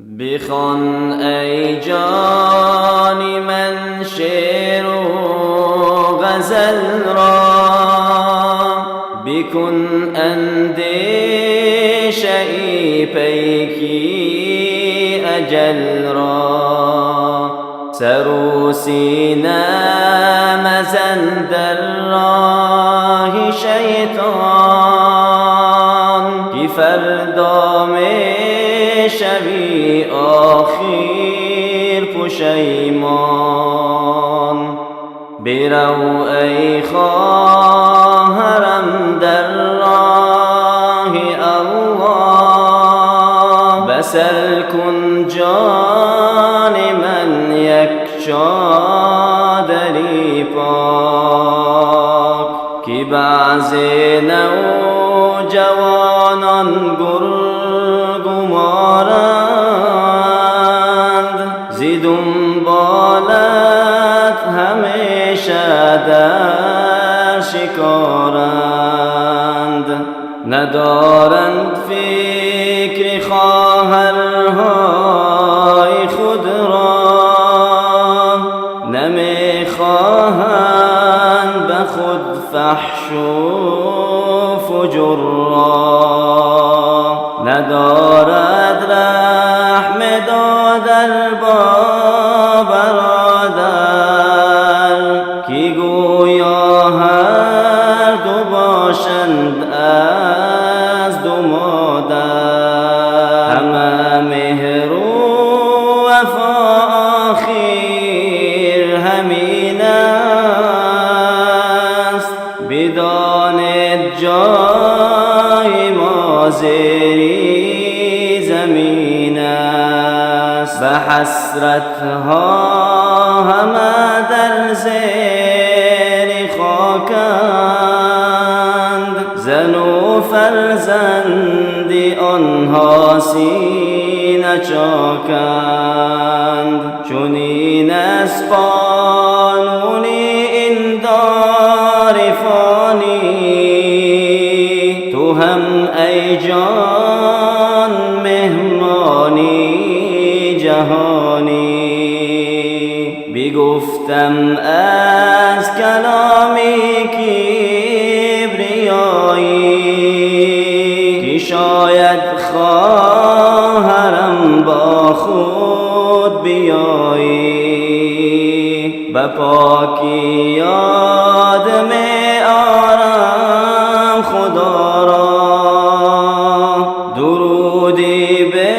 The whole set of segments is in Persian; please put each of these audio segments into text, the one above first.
بخوان ای جان من شعر و غزل را، بکن اندیشه ای پیکی اجل را. سر و سینه مزن در راه شیطان، که فردا می شوی آخر پشیمان. برو ای خواهرم در راه الله، بسر کن جان من یک چادری پاک. که بعضی نوجوانان گرگ و مارند، زی دنبالت همیشه در شکارند. ندارند فکر خواهرهای خود را، نمیخواهند به خود فحش و فجور را. ندارد رحم دادر با برادر، که گویا هر دو باشند از دو مادر. همه مهر و وفا آخر همین است، بدانید جای ما زیر زمین است. به حسرت ها همه در زیر خاکند، زن و فرزند آنها سینه چاکند. چنین است قانون این دار فانی، تو هم ای جان مهمانی جهانی. بگفتم از کلامی کبریایی، که شاید خواهرم با خود بیایی. به پاکی یاد می آرم خدا را، درودی به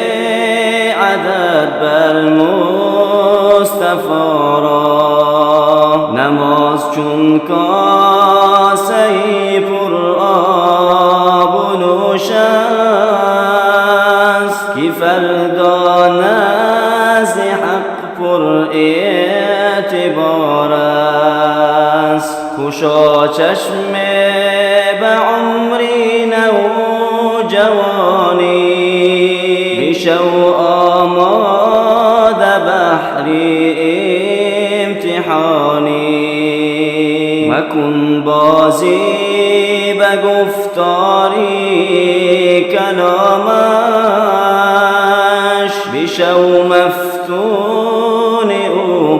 عدد بر مصطفی را. نماز چون کاسه پر آب و نوش است، که فردا نزد حق پر اعتبار است. کشا چشم به عمری نوجوانی، بشو آماده بحری امتحانی. مکن بازی به گفتاری کلامش، بشو مفتون او